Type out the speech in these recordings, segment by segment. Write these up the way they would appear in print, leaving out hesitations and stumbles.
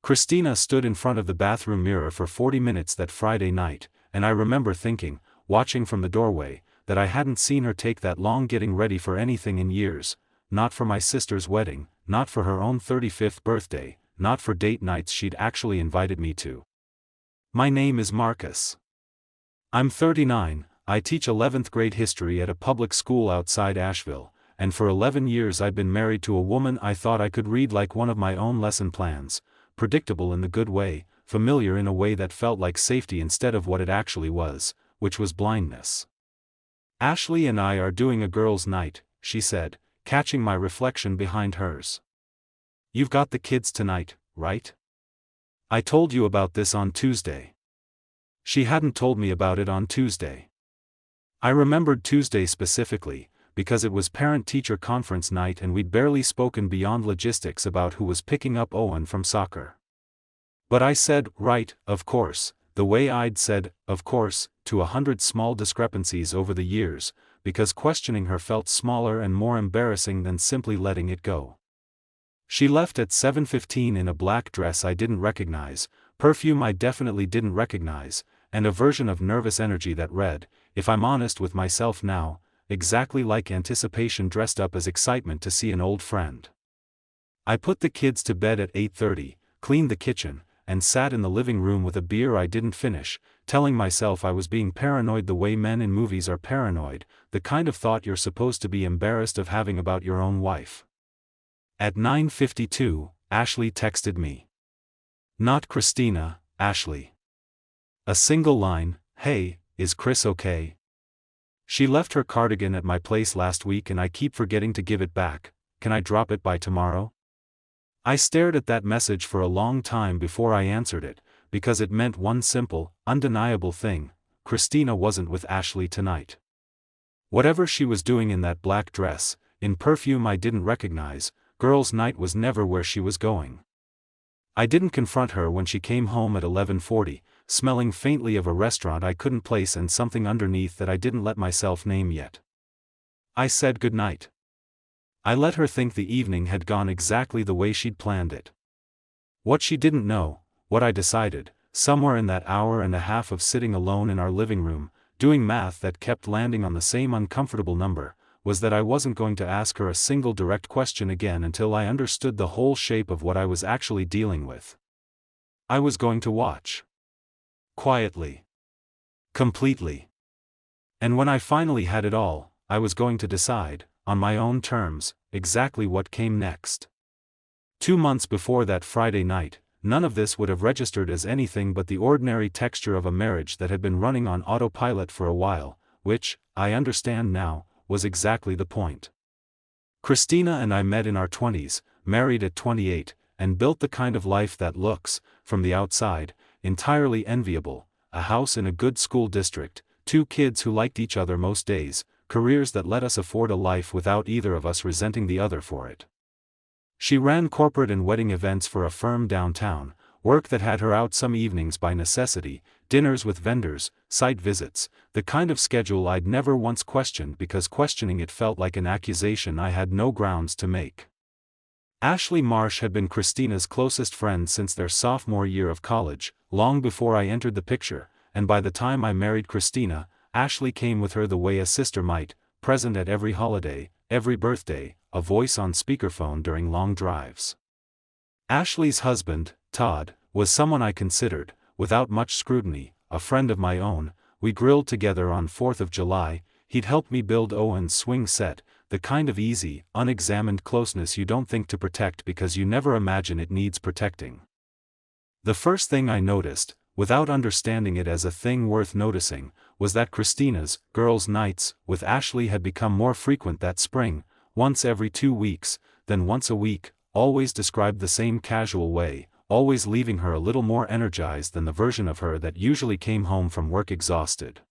Christina stood in front of the bathroom mirror for 40 minutes that Friday night, and I remember thinking, watching from the doorway, that I hadn't seen her take that long getting ready for anything in years, not for my sister's wedding, not for her own 35th birthday, not for date nights she'd actually invited me to. My name is Marcus. I'm 39, I teach 11th grade history at a public school outside Asheville, and for 11 years I'd been married to a woman I thought I could read like one of my own lesson plans, predictable in the good way, familiar in a way that felt like safety instead of what it actually was, which was blindness. Ashley and I are doing a girls' night, she said, catching my reflection behind hers. You've got the kids tonight, right? I told you about this on Tuesday. She hadn't told me about it on Tuesday. I remembered Tuesday specifically, because it was parent-teacher conference night and we'd barely spoken beyond logistics about who was picking up Owen from soccer. But I said, right, of course, the way I'd said, of course, to 100 small discrepancies over the years, because questioning her felt smaller and more embarrassing than simply letting it go. She left at 7:15 in a black dress I didn't recognize, perfume I definitely didn't recognize, and a version of nervous energy that read, if I'm honest with myself now, exactly like anticipation dressed up as excitement to see an old friend. I put the kids to bed at 8:30, cleaned the kitchen, and sat in the living room with a beer I didn't finish, telling myself I was being paranoid the way men in movies are paranoid, the kind of thought you're supposed to be embarrassed of having about your own wife. At 9:52, Ashley texted me. Not Christina, Ashley. A single line, hey, is Chris okay? She left her cardigan at my place last week and I keep forgetting to give it back, can I drop it by tomorrow? I stared at that message for a long time before I answered it, because it meant one simple, undeniable thing, Christina wasn't with Ashley tonight. Whatever she was doing in that black dress, in perfume I didn't recognize, girls' night was never where she was going. I didn't confront her when she came home at 11:40, smelling faintly of a restaurant I couldn't place and something underneath that I didn't let myself name yet. I said goodnight. I let her think the evening had gone exactly the way she'd planned it. What she didn't know, what I decided, somewhere in that hour and a half of sitting alone in our living room, doing math that kept landing on the same uncomfortable number, was that I wasn't going to ask her a single direct question again until I understood the whole shape of what I was actually dealing with. I was going to watch. Quietly. Completely. And when I finally had it all, I was going to decide, on my own terms, exactly what came next. 2 months before that Friday night, none of this would have registered as anything but the ordinary texture of a marriage that had been running on autopilot for a while, which, I understand now, was exactly the point. Christina and I met in our 20s, married at 28, and built the kind of life that looks, from the outside, entirely enviable, a house in a good school district, 2 kids who liked each other most days, careers that let us afford a life without either of us resenting the other for it. She ran corporate and wedding events for a firm downtown, work that had her out some evenings by necessity, dinners with vendors, site visits, the kind of schedule I'd never once questioned because questioning it felt like an accusation I had no grounds to make. Ashley Marsh had been Christina's closest friend since their sophomore year of college, long before I entered the picture, and by the time I married Christina, Ashley came with her the way a sister might, present at every holiday, every birthday, a voice on speakerphone during long drives. Ashley's husband, Todd, was someone I considered, without much scrutiny, a friend of my own. We grilled together on 4th of July, he'd helped me build Owen's swing set, the kind of easy, unexamined closeness you don't think to protect because you never imagine it needs protecting. The first thing I noticed, without understanding it as a thing worth noticing, was that Christina's girls' nights with Ashley had become more frequent that spring, once every 2 weeks, then once a week, always described the same casual way, always leaving her a little more energized than the version of her that usually came home from work exhausted.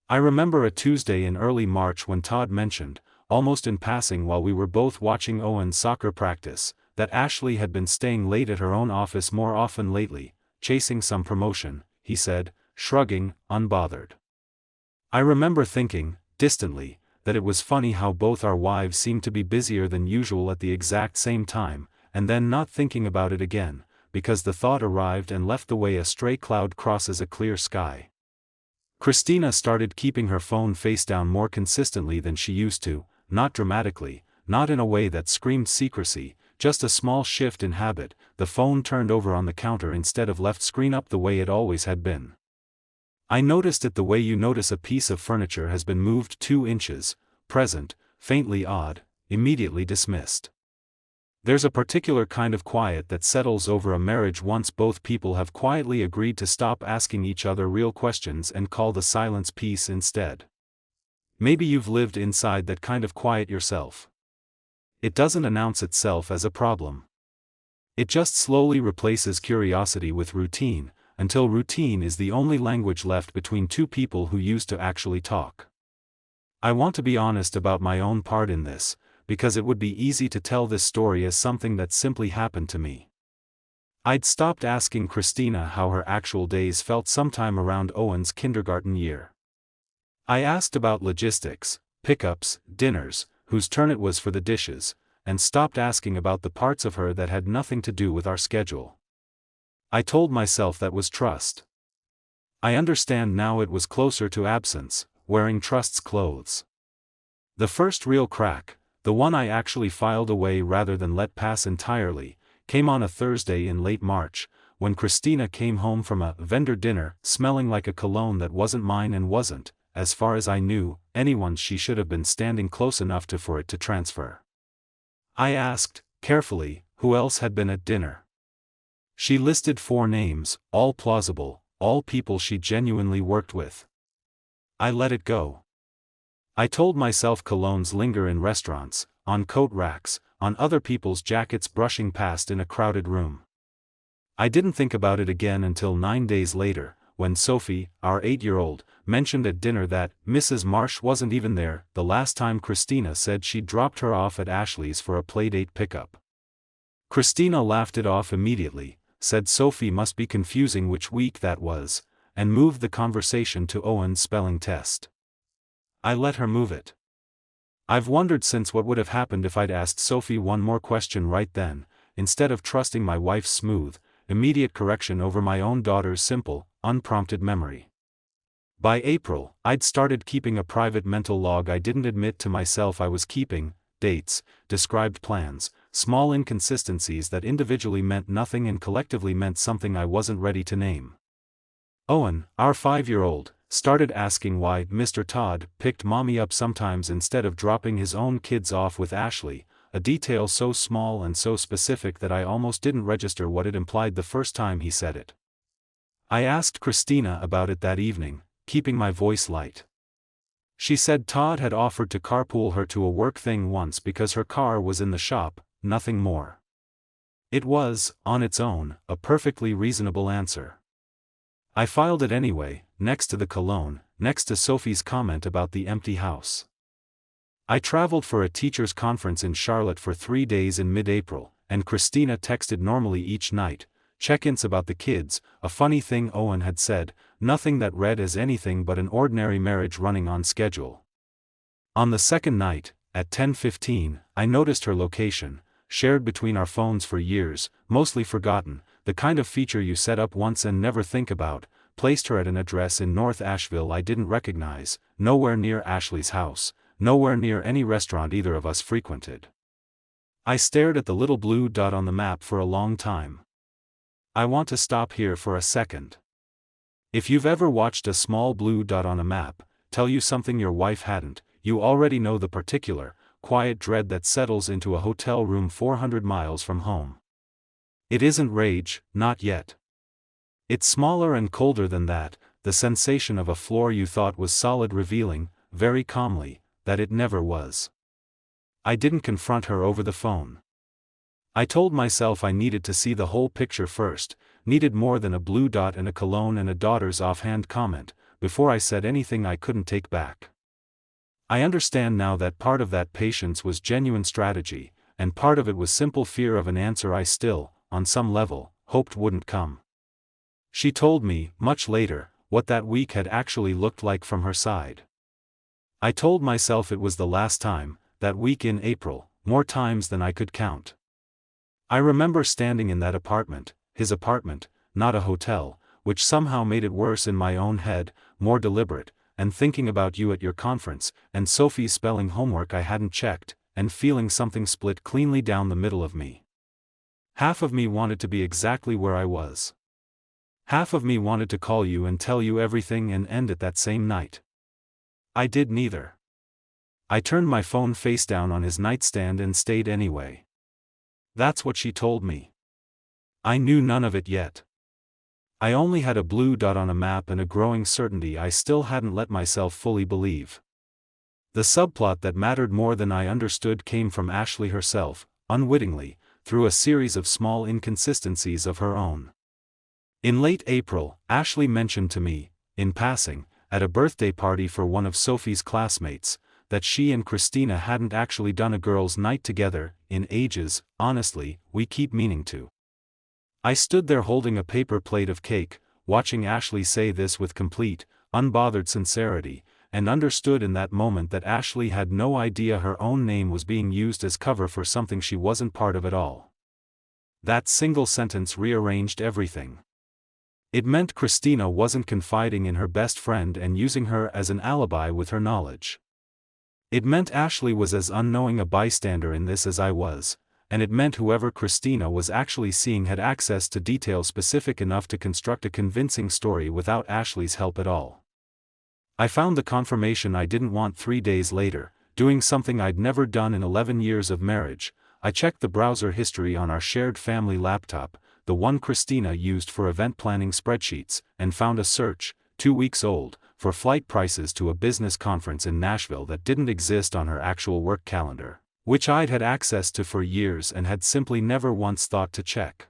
I remember a Tuesday in early March when Todd mentioned, almost in passing while we were both watching Owen's soccer practice, that Ashley had been staying late at her own office more often lately, chasing some promotion, he said, shrugging, unbothered. I remember thinking, distantly, that it was funny how both our wives seemed to be busier than usual at the exact same time, and then not thinking about it again, because the thought arrived and left the way a stray cloud crosses a clear sky. Christina started keeping her phone face down more consistently than she used to, not dramatically, not in a way that screamed secrecy, just a small shift in habit. The phone turned over on the counter instead of left screen up the way it always had been. I noticed it the way you notice a piece of furniture has been moved 2 inches, present, faintly odd, immediately dismissed. There's a particular kind of quiet that settles over a marriage once both people have quietly agreed to stop asking each other real questions and call the silence peace instead. Maybe you've lived inside that kind of quiet yourself. It doesn't announce itself as a problem. It just slowly replaces curiosity with routine, until routine is the only language left between two people who used to actually talk. I want to be honest about my own part in this, because it would be easy to tell this story as something that simply happened to me. I'd stopped asking Christina how her actual days felt sometime around Owen's kindergarten year. I asked about logistics, pickups, dinners, whose turn it was for the dishes, and stopped asking about the parts of her that had nothing to do with our schedule. I told myself that was trust. I understand now it was closer to absence, wearing trust's clothes. The first real crack, the one I actually filed away rather than let pass entirely, came on a Thursday in late March, when Christina came home from a vendor dinner smelling like a cologne that wasn't mine and wasn't, as far as I knew, anyone's. She should have been standing close enough for it to transfer. I asked, carefully, who else had been at dinner. She listed 4 names, all plausible, all people she genuinely worked with. I let it go. I told myself colognes linger in restaurants, on coat racks, on other people's jackets brushing past in a crowded room. I didn't think about it again until 9 days later, when Sophie, our 8-year-old, mentioned at dinner that Mrs. Marsh wasn't even there the last time Christina said she'd dropped her off at Ashley's for a playdate pickup. Christina laughed it off immediately, said Sophie must be confusing which week that was, and moved the conversation to Owen's spelling test. I let her move it. I've wondered since what would have happened if I'd asked Sophie one more question right then, instead of trusting my wife's smooth, immediate correction over my own daughter's simple, unprompted memory. By April, I'd started keeping a private mental log I didn't admit to myself I was keeping: dates, described plans, small inconsistencies that individually meant nothing and collectively meant something I wasn't ready to name. Owen, our 5-year-old, started asking why Mr. Todd picked mommy up sometimes instead of dropping his own kids off with Ashley, a detail so small and so specific that I almost didn't register what it implied the first time he said it. I asked Christina about it that evening, keeping my voice light. She said Todd had offered to carpool her to a work thing once because her car was in the shop, nothing more. It was, on its own, a perfectly reasonable answer. I filed it anyway, next to the cologne, next to Sophie's comment about the empty house. I traveled for a teachers' conference in Charlotte for 3 days in mid-April, and Christina texted normally each night, check-ins about the kids, a funny thing Owen had said, nothing that read as anything but an ordinary marriage running on schedule. On the second night, at 10:15, I noticed her location, shared between our phones for years, mostly forgotten, the kind of feature you set up once and never think about, placed her at an address in North Asheville I didn't recognize, nowhere near Ashley's house, nowhere near any restaurant either of us frequented. I stared at the little blue dot on the map for a long time. I want to stop here for a second. If you've ever watched a small blue dot on a map tell you something your wife hadn't, you already know the particular, quiet dread that settles into a hotel room 400 miles from home. It isn't rage, not yet. It's smaller and colder than that, the sensation of a floor you thought was solid revealing, very calmly, that it never was. I didn't confront her over the phone. I told myself I needed to see the whole picture first, needed more than a blue dot and a cologne and a daughter's offhand comment, before I said anything I couldn't take back. I understand now that part of that patience was genuine strategy, and part of it was simple fear of an answer I still, on some level, hoped wouldn't come. She told me, much later, what that week had actually looked like from her side. I told myself it was the last time, that week in April, more times than I could count. I remember standing in that apartment, his apartment, not a hotel, which somehow made it worse in my own head, more deliberate, and thinking about you at your conference, and Sophie's spelling homework I hadn't checked, and feeling something split cleanly down the middle of me. Half of me wanted to be exactly where I was. Half of me wanted to call you and tell you everything and end it that same night. I did neither. I turned my phone face down on his nightstand and stayed anyway. That's what she told me. I knew none of it yet. I only had a blue dot on a map and a growing certainty I still hadn't let myself fully believe. The subplot that mattered more than I understood came from Ashley herself, unwittingly, through a series of small inconsistencies of her own. In late April, Ashley mentioned to me, in passing, at a birthday party for one of Sophie's classmates, that she and Christina hadn't actually done a girls' night together in ages. Honestly, we keep meaning to. I stood there holding a paper plate of cake, watching Ashley say this with complete, unbothered sincerity, and understood in that moment that Ashley had no idea her own name was being used as cover for something she wasn't part of at all. That single sentence rearranged everything. It meant Christina wasn't confiding in her best friend and using her as an alibi with her knowledge. It meant Ashley was as unknowing a bystander in this as I was, and it meant whoever Christina was actually seeing had access to details specific enough to construct a convincing story without Ashley's help at all. I found the confirmation I didn't want 3 days later, doing something I'd never done in 11 years of marriage. I checked the browser history on our shared family laptop, the one Christina used for event planning spreadsheets, and found a search, 2 weeks old, for flight prices to a business conference in Nashville that didn't exist on her actual work calendar, which I'd had access to for years and had simply never once thought to check.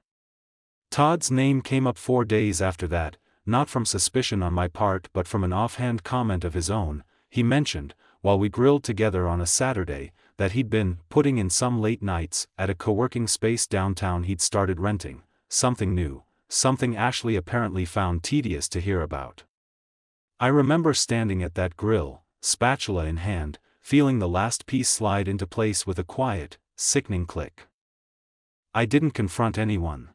Todd's name came up 4 days after that, not from suspicion on my part but from an offhand comment of his own. He mentioned, while we grilled together on a Saturday, that he'd been putting in some late nights at a co-working space downtown he'd started renting, something new, something Ashley apparently found tedious to hear about. I remember standing at that grill, spatula in hand, feeling the last piece slide into place with a quiet, sickening click. I didn't confront anyone.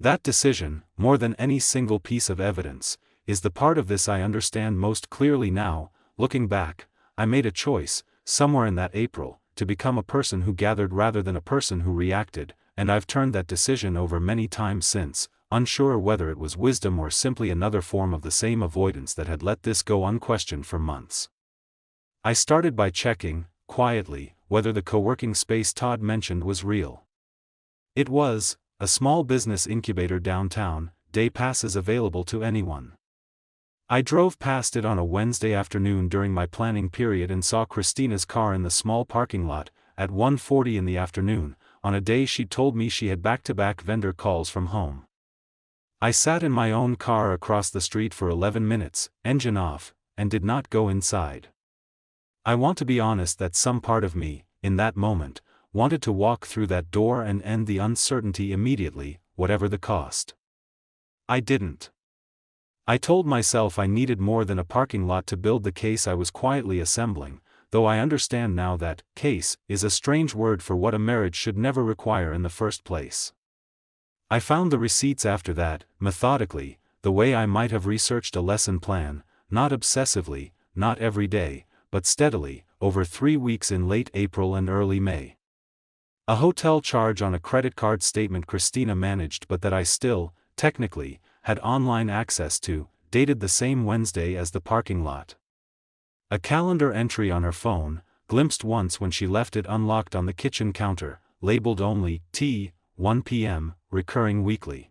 That decision, more than any single piece of evidence, is the part of this I understand most clearly now. Looking back, I made a choice, somewhere in that April, to become a person who gathered rather than a person who reacted, and I've turned that decision over many times since, unsure whether it was wisdom or simply another form of the same avoidance that had let this go unquestioned for months. I started by checking, quietly, whether the co-working space Todd mentioned was real. It was, a small business incubator downtown, day passes available to anyone. I drove past it on a Wednesday afternoon during my planning period and saw Christina's car in the small parking lot, at 1:40 in the afternoon, on a day she'd told me she had back-to-back vendor calls from home. I sat in my own car across the street for 11 minutes, engine off, and did not go inside. I want to be honest that some part of me, in that moment, wanted to walk through that door and end the uncertainty immediately, whatever the cost. I didn't. I told myself I needed more than a parking lot to build the case I was quietly assembling, though I understand now that case is a strange word for what a marriage should never require in the first place. I found the receipts after that, methodically, the way I might have researched a lesson plan, not obsessively, not every day, but steadily, over 3 weeks in late April and early May. A hotel charge on a credit card statement Christina managed but that I still, technically, had online access to, dated the same Wednesday as the parking lot. A calendar entry on her phone, glimpsed once when she left it unlocked on the kitchen counter, labeled only, T, 1 p.m., recurring weekly.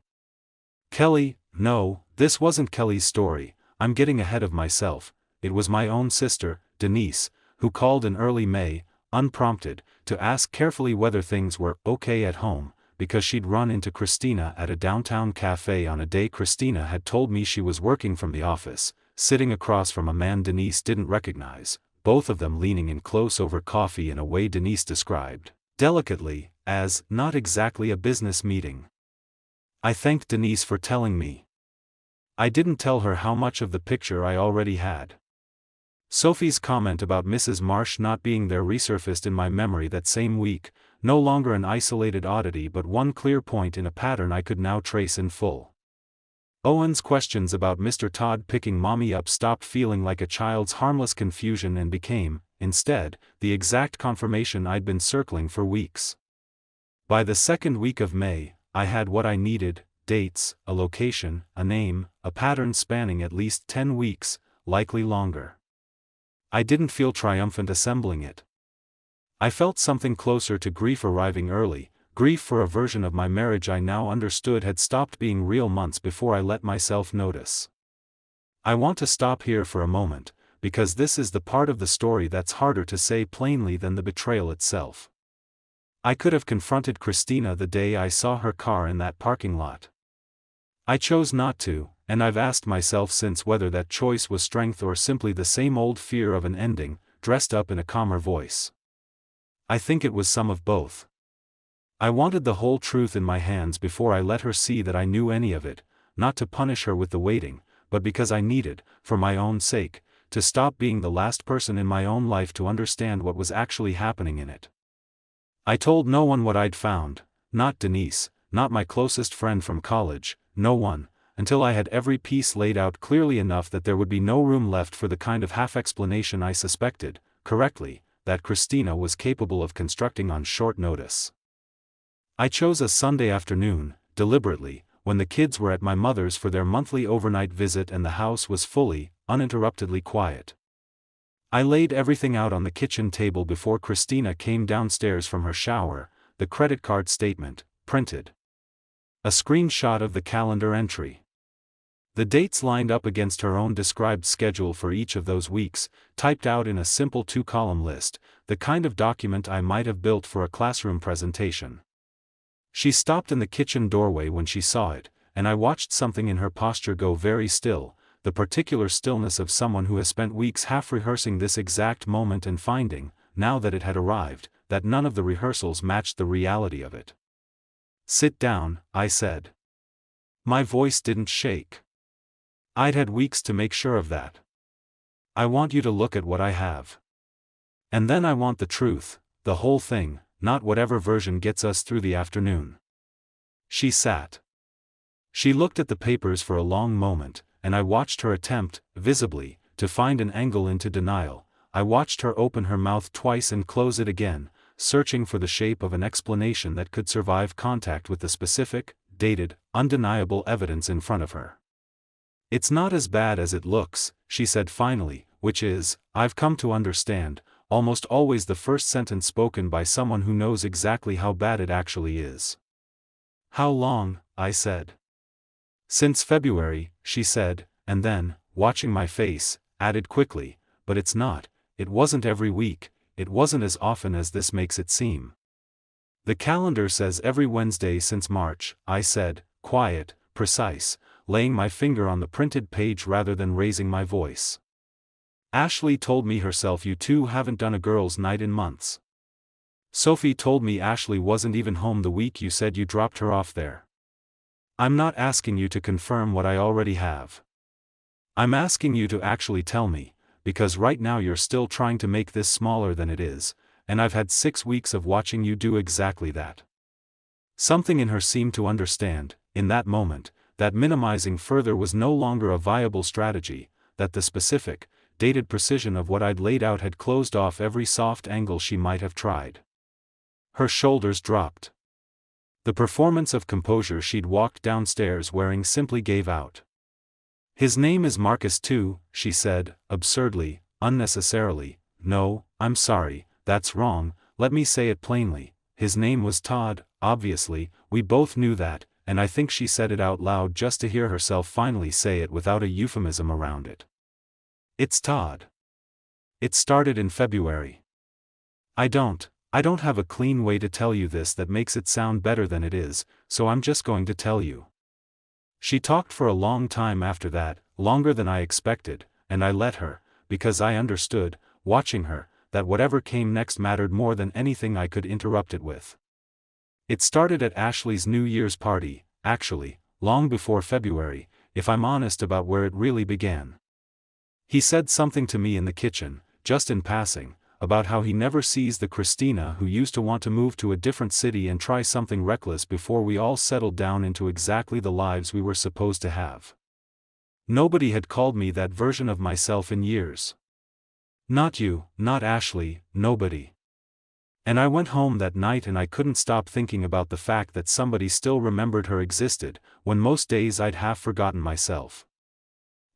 Kelly, no, this wasn't Kelly's story, I'm getting ahead of myself, it was my own sister, Denise, who called in early May, unprompted, to ask carefully whether things were okay at home, because she'd run into Christina at a downtown cafe on a day Christina had told me she was working from the office, sitting across from a man Denise didn't recognize, both of them leaning in close over coffee in a way Denise described, delicately, as not exactly a business meeting. I thanked Denise for telling me. I didn't tell her how much of the picture I already had. Sophie's comment about Mrs. Marsh not being there resurfaced in my memory that same week, no longer an isolated oddity but one clear point in a pattern I could now trace in full. Owen's questions about Mr. Todd picking mommy up stopped feeling like a child's harmless confusion and became, instead, the exact confirmation I'd been circling for weeks. By the second week of May, I had what I needed: dates, a location, a name, a pattern spanning at least 10 weeks, likely longer. I didn't feel triumphant assembling it. I felt something closer to grief arriving early, grief for a version of my marriage I now understood had stopped being real months before I let myself notice. I want to stop here for a moment, because this is the part of the story that's harder to say plainly than the betrayal itself. I could have confronted Christina the day I saw her car in that parking lot. I chose not to, and I've asked myself since whether that choice was strength or simply the same old fear of an ending, dressed up in a calmer voice. I think it was some of both. I wanted the whole truth in my hands before I let her see that I knew any of it, not to punish her with the waiting, but because I needed, for my own sake, to stop being the last person in my own life to understand what was actually happening in it. I told no one what I'd found, not Denise, not my closest friend from college, no one, until I had every piece laid out clearly enough that there would be no room left for the kind of half-explanation I suspected, correctly, that Christina was capable of constructing on short notice. I chose a Sunday afternoon, deliberately, when the kids were at my mother's for their monthly overnight visit and the house was fully, uninterruptedly quiet. I laid everything out on the kitchen table before Christina came downstairs from her shower, the credit card statement, printed. A screenshot of the calendar entry. The dates lined up against her own described schedule for each of those weeks, typed out in a simple 2-column list, the kind of document I might have built for a classroom presentation. She stopped in the kitchen doorway when she saw it, and I watched something in her posture go very still, the particular stillness of someone who has spent weeks half rehearsing this exact moment and finding, now that it had arrived, that none of the rehearsals matched the reality of it. "Sit down," I said. My voice didn't shake. I'd had weeks to make sure of that. "I want you to look at what I have. And then I want the truth, the whole thing, not whatever version gets us through the afternoon." She sat. She looked at the papers for a long moment, and I watched her attempt, visibly, to find an angle into denial. I watched her open her mouth twice and close it again, searching for the shape of an explanation that could survive contact with the specific, dated, undeniable evidence in front of her. "It's not as bad as it looks," she said finally, which is, I've come to understand, almost always the first sentence spoken by someone who knows exactly how bad it actually is. "How long?" I said. "Since February," she said, and then, watching my face, added quickly, "But it's not, it wasn't every week, it wasn't as often as this makes it seem." "The calendar says every Wednesday since March," I said, quiet, precise, laying my finger on the printed page rather than raising my voice. "Ashley told me herself you two haven't done a girls' night in months. Sophie told me Ashley wasn't even home the week you said you dropped her off there. I'm not asking you to confirm what I already have. I'm asking you to actually tell me, because right now you're still trying to make this smaller than it is, and I've had 6 weeks of watching you do exactly that." Something in her seemed to understand, in that moment, that minimizing further was no longer a viable strategy, that the specific, dated precision of what I'd laid out had closed off every soft angle she might have tried. Her shoulders dropped. The performance of composure she'd walked downstairs wearing simply gave out. "His name is Marcus too," she said, absurdly, unnecessarily. "No, I'm sorry, that's wrong, let me say it plainly. His name was Todd, obviously, we both knew that," and I think she said it out loud just to hear herself finally say it without a euphemism around it. "It's Todd. It started in February. I don't have a clean way to tell you this that makes it sound better than it is, so I'm just going to tell you." She talked for a long time after that, longer than I expected, and I let her, because I understood, watching her, that whatever came next mattered more than anything I could interrupt it with. It started at Ashley's New Year's party, actually, long before February, if I'm honest about where it really began. He said something to me in the kitchen, just in passing, about how he never sees the Christina who used to want to move to a different city and try something reckless before we all settled down into exactly the lives we were supposed to have. Nobody had called me that version of myself in years. Not you, not Ashley, nobody. And I went home that night and I couldn't stop thinking about the fact that somebody still remembered her existed, when most days I'd half forgotten myself.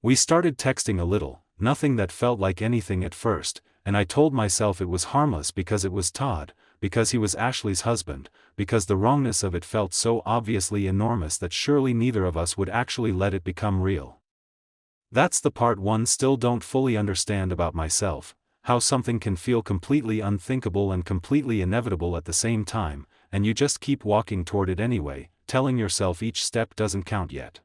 We started texting a little, nothing that felt like anything at first, and I told myself it was harmless because it was Todd, because he was Ashley's husband, because the wrongness of it felt so obviously enormous that surely neither of us would actually let it become real. That's the part one still don't fully understand about myself, how something can feel completely unthinkable and completely inevitable at the same time, and you just keep walking toward it anyway, telling yourself each step doesn't count yet.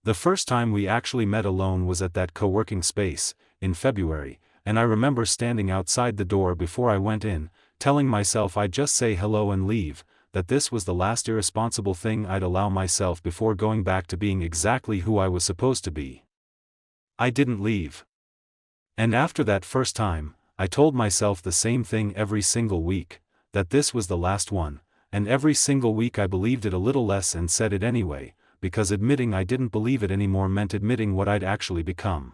The first time we actually met alone was at that co-working space, in February, and I remember standing outside the door before I went in, telling myself I'd just say hello and leave, that this was the last irresponsible thing I'd allow myself before going back to being exactly who I was supposed to be. I didn't leave. And after that first time, I told myself the same thing every single week, that this was the last one, and every single week I believed it a little less and said it anyway, because admitting I didn't believe it anymore meant admitting what I'd actually become.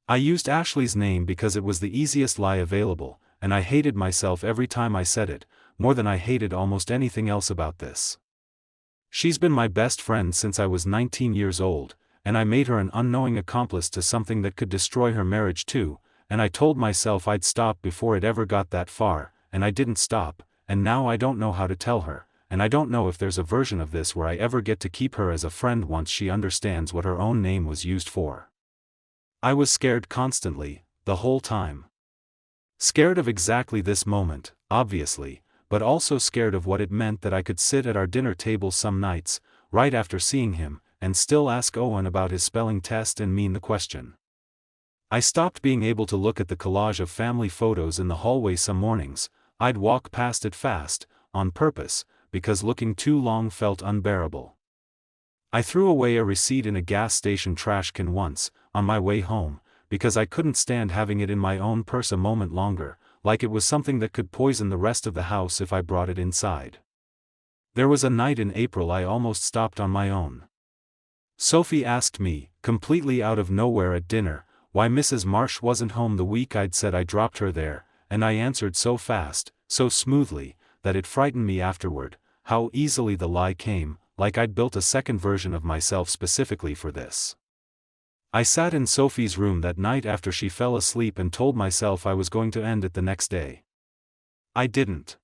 I used Ashley's name because it was the easiest lie available, and I hated myself every time I said it, more than I hated almost anything else about this. She's been my best friend since I was 19 years old, and I made her an unknowing accomplice to something that could destroy her marriage too, and I told myself I'd stop before it ever got that far, and I didn't stop, and now I don't know how to tell her, and I don't know if there's a version of this where I ever get to keep her as a friend once she understands what her own name was used for. I was scared constantly, the whole time. Scared of exactly this moment, obviously, but also scared of what it meant that I could sit at our dinner table some nights, right after seeing him, and still ask Owen about his spelling test and mean the question. I stopped being able to look at the collage of family photos in the hallway some mornings. I'd walk past it fast, on purpose, because looking too long felt unbearable. I threw away a receipt in a gas station trash can once, on my way home, because I couldn't stand having it in my own purse a moment longer, like it was something that could poison the rest of the house if I brought it inside. There was a night in April I almost stopped on my own. Sophie asked me, completely out of nowhere at dinner, why Mrs. Marsh wasn't home the week I'd said I dropped her there, and I answered so fast, so smoothly, that it frightened me afterward, how easily the lie came, like I'd built a second version of myself specifically for this. I sat in Sophie's room that night after she fell asleep and told myself I was going to end it the next day. I didn't.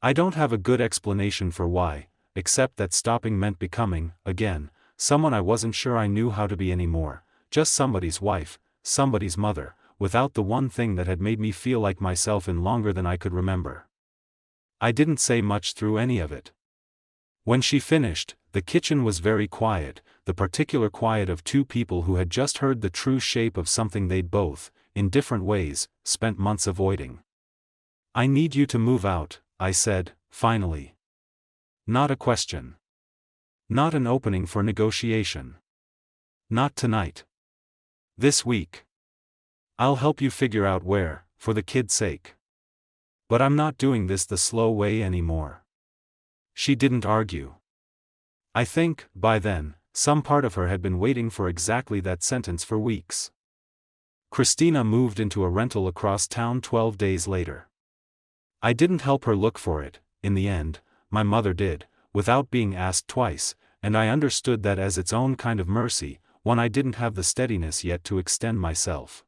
I don't have a good explanation for why, except that stopping meant becoming, again, someone I wasn't sure I knew how to be anymore, just somebody's wife, somebody's mother, without the one thing that had made me feel like myself in longer than I could remember. I didn't say much through any of it. When she finished, the kitchen was very quiet, the particular quiet of two people who had just heard the true shape of something they'd both, in different ways, spent months avoiding. "I need you to move out," I said, finally. Not a question. Not an opening for negotiation. Not tonight. This week. I'll help you figure out where, for the kid's sake. But I'm not doing this the slow way anymore. She didn't argue. I think, by then, some part of her had been waiting for exactly that sentence for weeks. Christina moved into a rental across town 12 days later. I didn't help her look for it, in the end, my mother did, without being asked twice, and I understood that as its own kind of mercy, one I didn't have the steadiness yet to extend myself.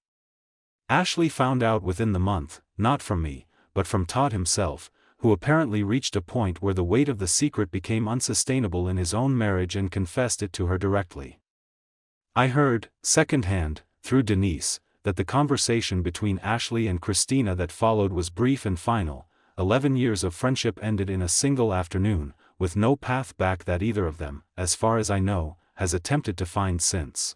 Ashley found out within the month, not from me, but from Todd himself, who apparently reached a point where the weight of the secret became unsustainable in his own marriage and confessed it to her directly. I heard, secondhand, through Denise, that the conversation between Ashley and Christina that followed was brief and final. 11 years of friendship ended in a single afternoon, with no path back that either of them, as far as I know, has attempted to find since.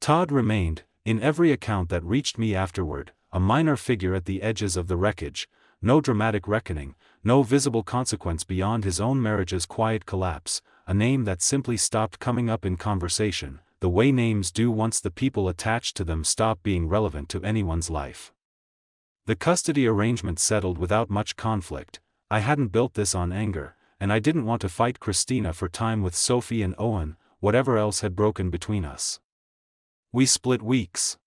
Todd remained, in every account that reached me afterward, a minor figure at the edges of the wreckage, no dramatic reckoning, no visible consequence beyond his own marriage's quiet collapse, a name that simply stopped coming up in conversation, the way names do once the people attached to them stop being relevant to anyone's life. The custody arrangement settled without much conflict. I hadn't built this on anger, and I didn't want to fight Christina for time with Sophie and Owen, whatever else had broken between us. We split weeks.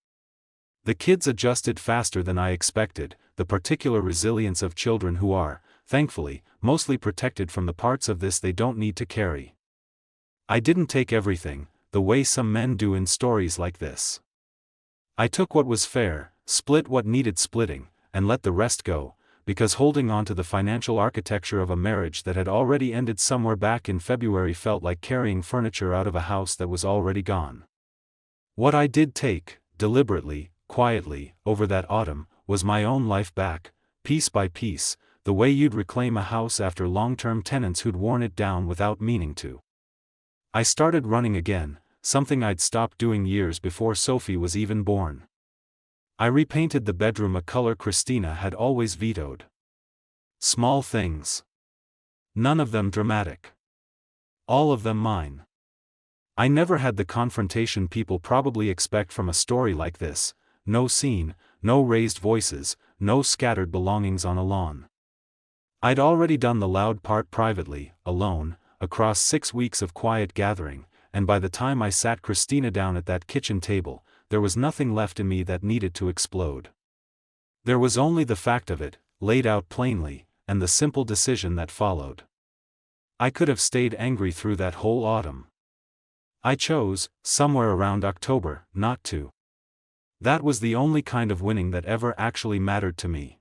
The kids adjusted faster than I expected, the particular resilience of children who are, thankfully, mostly protected from the parts of this they don't need to carry. I didn't take everything, the way some men do in stories like this. I took what was fair, split what needed splitting, and let the rest go, because holding on to the financial architecture of a marriage that had already ended somewhere back in February felt like carrying furniture out of a house that was already gone. What I did take, deliberately, quietly, over that autumn, was my own life back, piece by piece, the way you'd reclaim a house after long-term tenants who'd worn it down without meaning to. I started running again, something I'd stopped doing years before Sophie was even born. I repainted the bedroom a color Christina had always vetoed. Small things. None of them dramatic. All of them mine. I never had the confrontation people probably expect from a story like this. No scene, no raised voices, no scattered belongings on a lawn. I'd already done the loud part privately, alone, across 6 weeks of quiet gathering, and by the time I sat Christina down at that kitchen table, there was nothing left in me that needed to explode. There was only the fact of it, laid out plainly, and the simple decision that followed. I could have stayed angry through that whole autumn. I chose, somewhere around October, not to. That was the only kind of winning that ever actually mattered to me.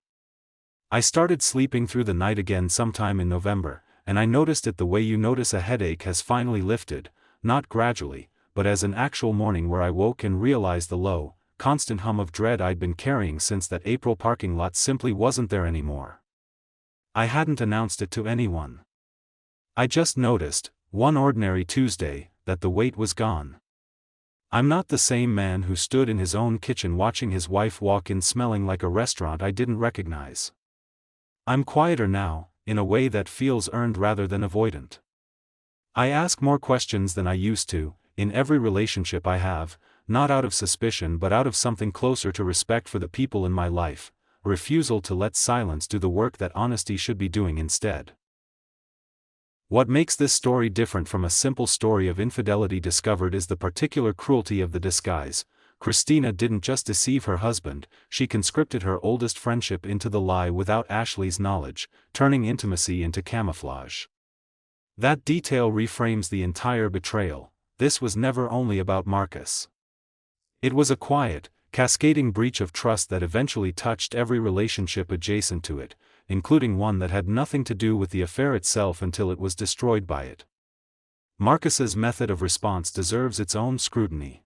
I started sleeping through the night again sometime in November, and I noticed it the way you notice a headache has finally lifted, not gradually, but as an actual morning where I woke and realized the low, constant hum of dread I'd been carrying since that April parking lot simply wasn't there anymore. I hadn't announced it to anyone. I just noticed, one ordinary Tuesday, that the weight was gone. I'm not the same man who stood in his own kitchen watching his wife walk in smelling like a restaurant I didn't recognize. I'm quieter now, in a way that feels earned rather than avoidant. I ask more questions than I used to, in every relationship I have, not out of suspicion but out of something closer to respect for the people in my life, a refusal to let silence do the work that honesty should be doing instead. What makes this story different from a simple story of infidelity discovered is the particular cruelty of the disguise. Christina didn't just deceive her husband, she conscripted her oldest friendship into the lie without Ashley's knowledge, turning intimacy into camouflage. That detail reframes the entire betrayal. This was never only about Marcus. It was a quiet, cascading breach of trust that eventually touched every relationship adjacent to it, including one that had nothing to do with the affair itself until it was destroyed by it. Marcus's method of response deserves its own scrutiny.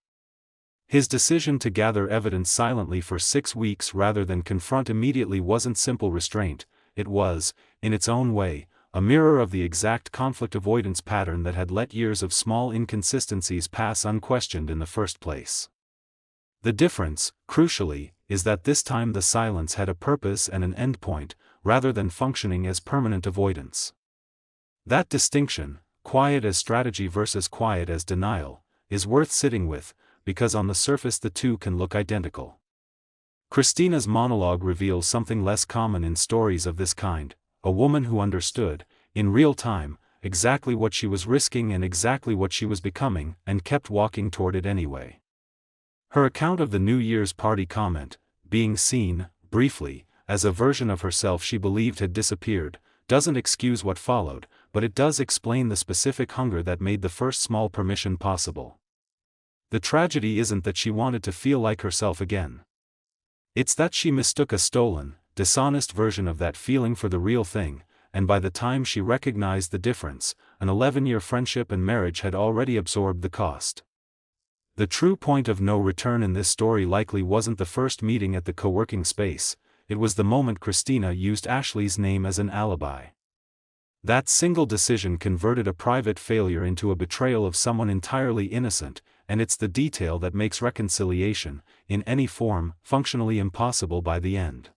His decision to gather evidence silently for 6 weeks rather than confront immediately wasn't simple restraint, it was, in its own way, a mirror of the exact conflict avoidance pattern that had let years of small inconsistencies pass unquestioned in the first place. The difference, crucially, is that this time the silence had a purpose and an endpoint, rather than functioning as permanent avoidance. That distinction, quiet as strategy versus quiet as denial, is worth sitting with, because on the surface the two can look identical. Christina's monologue reveals something less common in stories of this kind, a woman who understood, in real time, exactly what she was risking and exactly what she was becoming, and kept walking toward it anyway. Her account of the New Year's party comment, being seen, briefly, as a version of herself she believed had disappeared, doesn't excuse what followed, but it does explain the specific hunger that made the first small permission possible. The tragedy isn't that she wanted to feel like herself again. It's that she mistook a stolen, dishonest version of that feeling for the real thing, and by the time she recognized the difference, an 11-year friendship and marriage had already absorbed the cost. The true point of no return in this story likely wasn't the first meeting at the co-working space, it was the moment Christina used Ashley's name as an alibi. That single decision converted a private failure into a betrayal of someone entirely innocent, and it's the detail that makes reconciliation, in any form, functionally impossible by the end.